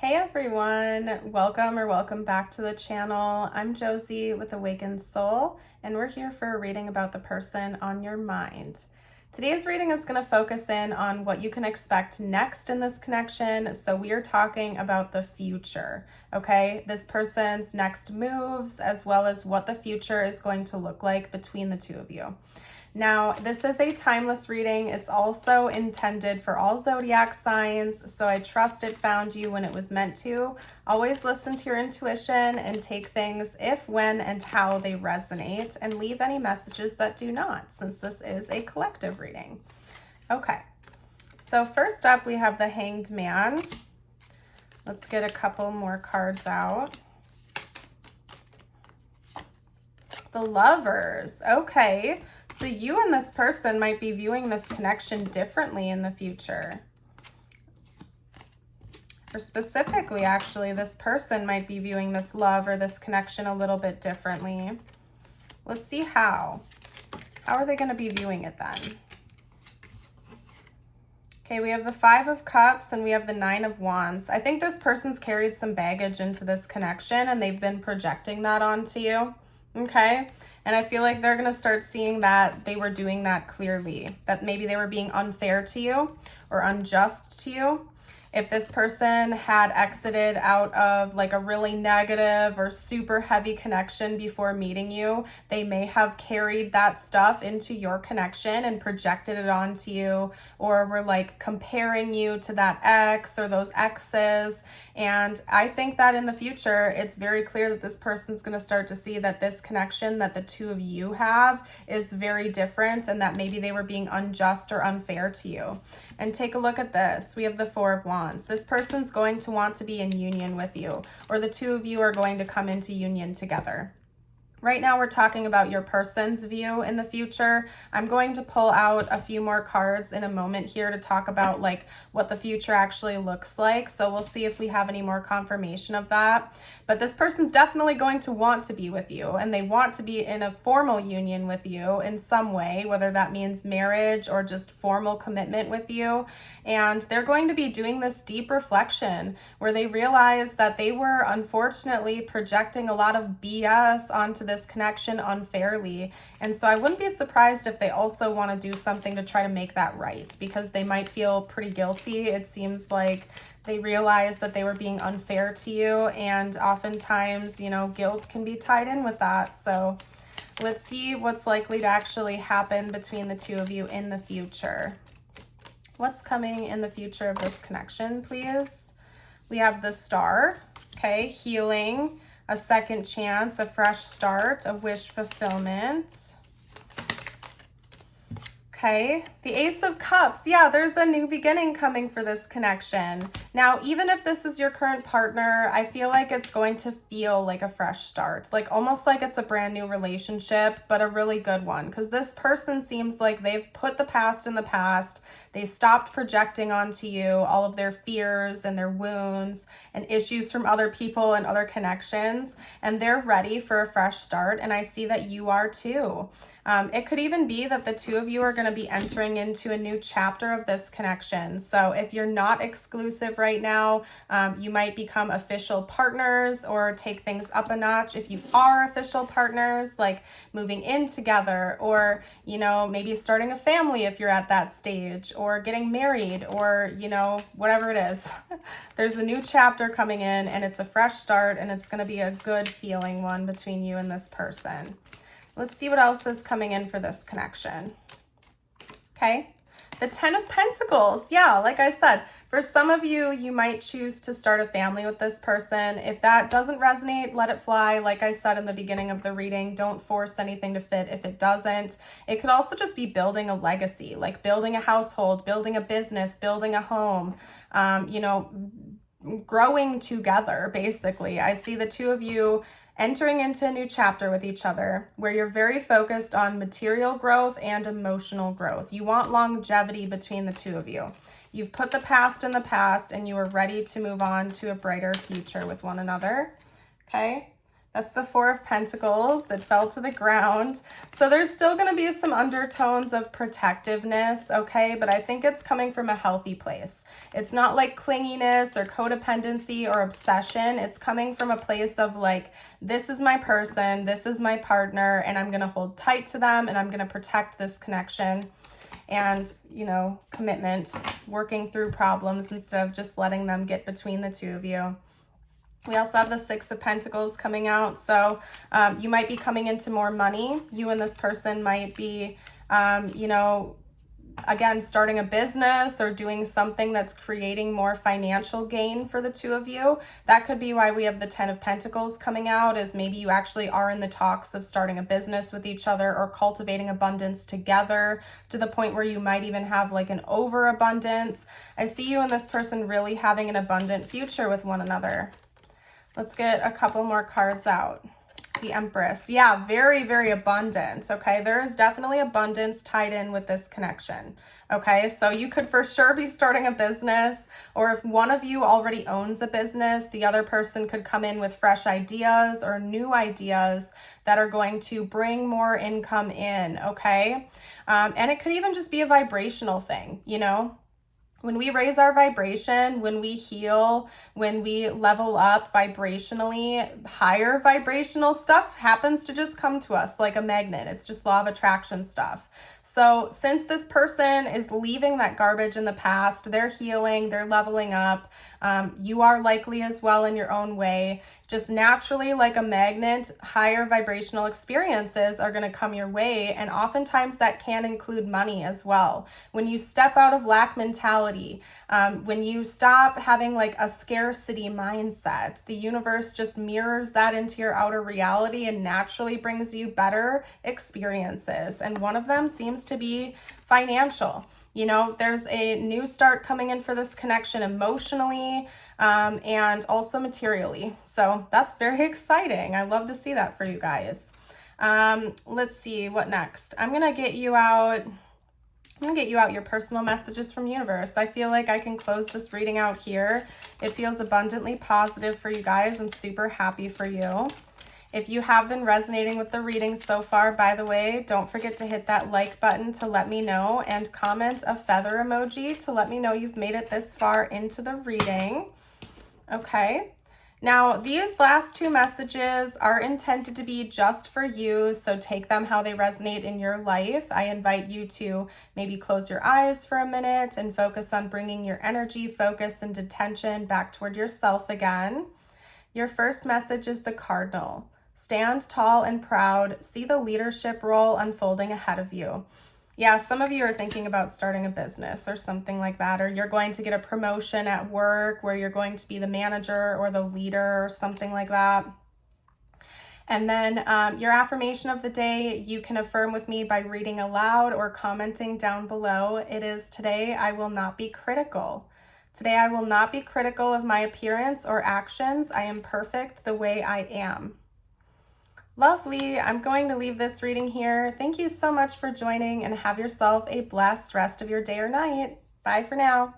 Hey everyone, welcome back to the channel. I'm Josie with Awakened Soul, and we're here for a reading about the person on your mind. Today's reading is going to focus in on what you can expect next in this connection. So we are talking about the future, okay? This person's next moves, as well as what the future is going to look like between the two of you. Now, this is a timeless reading. It's also intended for all zodiac signs, so I trust it found you when it was meant to. Always listen to your intuition and take things if, when, and how they resonate, and leave any messages that do not, since this is a collective reading. Okay, so first up we have the Hanged Man. Let's get a couple more cards out. The Lovers. Okay, so you and this person might be viewing this connection differently in the future. Or specifically, actually, this person might be viewing this love or this connection a little bit differently. Let's see how. How are they going to be viewing it then? Okay, we have the Five of Cups and we have the Nine of Wands. I think this person's carried some baggage into this connection and they've been projecting that onto you. Okay, and I feel like they're going to start seeing that they were doing that clearly, that maybe they were being unfair to you or unjust to you. If this person had exited out of like a really negative or super heavy connection before meeting you, they may have carried that stuff into your connection and projected it onto you, or were like comparing you to that ex or those exes. And I think that in the future, it's very clear that this person's going to start to see that this connection that the two of you have is very different, and that maybe they were being unjust or unfair to you. And take a look at this. We have the Four of Wands. This person's going to want to be in union with you, or the two of you are going to come into union together. Right now, we're talking about your person's view in the future. I'm going to pull out a few more cards in a moment here to talk about like what the future actually looks like. So we'll see if we have any more confirmation of that. But this person's definitely going to want to be with you, and they want to be in a formal union with you in some way, whether that means marriage or just formal commitment with you. And they're going to be doing this deep reflection where they realize that they were unfortunately projecting a lot of BS onto this connection unfairly. And so I wouldn't be surprised if they also want to do something to try to make that right, because they might feel pretty guilty. It seems like they realize that they were being unfair to you, and oftentimes, you know, guilt can be tied in with that. So let's see what's likely to actually happen between the two of you in the future. What's coming in the future of this connection, please? We have the Star, okay, healing, a second chance, a fresh start, a wish fulfillment. Okay, the Ace of Cups. Yeah, there's a new beginning coming for this connection. Now, even if this is your current partner, I feel like it's going to feel like a fresh start, like almost like it's a brand new relationship, but a really good one, because this person seems like they've put the past in the past. They stopped projecting onto you all of their fears and their wounds and issues from other people and other connections, and they're ready for a fresh start, and I see that you are too. It could even be that the two of you are going to be entering into a new chapter of this connection. So if you're not exclusive right now, you might become official partners or take things up a notch. If you are official partners, like moving in together, or, you know, maybe starting a family if you're at that stage, or getting married, or, you know, whatever it is. There's a new chapter coming in, and it's a fresh start, and it's going to be a good feeling one between you and this person. Let's see what else is coming in for this connection. Okay, the Ten of Pentacles. Yeah, like I said, for some of you, you might choose to start a family with this person. If that doesn't resonate, let it fly. Like I said in the beginning of the reading, don't force anything to fit if it doesn't. It could also just be building a legacy, like building a household, building a business, building a home, you know, growing together, basically. I see the two of you entering into a new chapter with each other where you're very focused on material growth and emotional growth. You want longevity between the two of you. You've put the past in the past, and you are ready to move on to a brighter future with one another. Okay, That's the Four of Pentacles. It fell to the ground. So there's still going to be some undertones of protectiveness, okay? But I think it's coming from a healthy place. It's not like clinginess or codependency or obsession. It's coming from a place of like, this is my person, this is my partner, and I'm going to hold tight to them, and I'm going to protect this connection and, you know, commitment, working through problems instead of just letting them get between the two of you. We also have the Six of Pentacles coming out. So you might be coming into more money. You and this person might be, you know, again, starting a business or doing something that's creating more financial gain for the two of you. That could be why we have the Ten of Pentacles coming out, is maybe you actually are in the talks of starting a business with each other or cultivating abundance together to the point where you might even have like an overabundance. I see you and this person really having an abundant future with one another. Let's get a couple more cards out. The Empress. Yeah, very, very abundant. Okay, there is definitely abundance tied in with this connection. Okay, so you could for sure be starting a business, or if one of you already owns a business, the other person could come in with fresh ideas or new ideas that are going to bring more income in. Okay, and it could even just be a vibrational thing, you know. When we raise our vibration, when we heal, when we level up vibrationally, higher vibrational stuff happens to just come to us like a magnet. It's just law of attraction stuff. So since this person is leaving that garbage in the past, they're healing, they're leveling up. You are likely as well in your own way. Just naturally, like a magnet, higher vibrational experiences are going to come your way. And oftentimes that can include money as well. When you step out of lack mentality, when you stop having like a scarcity mindset, the universe just mirrors that into your outer reality and naturally brings you better experiences. And one of them seems to be financial. You know, there's a new start coming in for this connection emotionally, and also materially. So that's very exciting. I love to see that for you guys. Let's see what next. I'm going to get you out your personal messages from universe. I feel like I can close this reading out here. It feels abundantly positive for you guys. I'm super happy for you. If you have been resonating with the reading so far, by the way, don't forget to hit that like button to let me know, and comment a feather emoji to let me know you've made it this far into the reading. Okay. Now, these last two messages are intended to be just for you, so take them how they resonate in your life. I invite you to maybe close your eyes for a minute and focus on bringing your energy, focus, and attention back toward yourself again. Your first message is the Cardinal. Stand tall and proud. See the leadership role unfolding ahead of you. Yeah, some of you are thinking about starting a business or something like that, or you're going to get a promotion at work where you're going to be the manager or the leader or something like that. And then your affirmation of the day, you can affirm with me by reading aloud or commenting down below. It is, today I will not be critical. Today I will not be critical of my appearance or actions. I am perfect the way I am. Lovely. I'm going to leave this reading here. Thank you so much for joining, and have yourself a blessed rest of your day or night. Bye for now.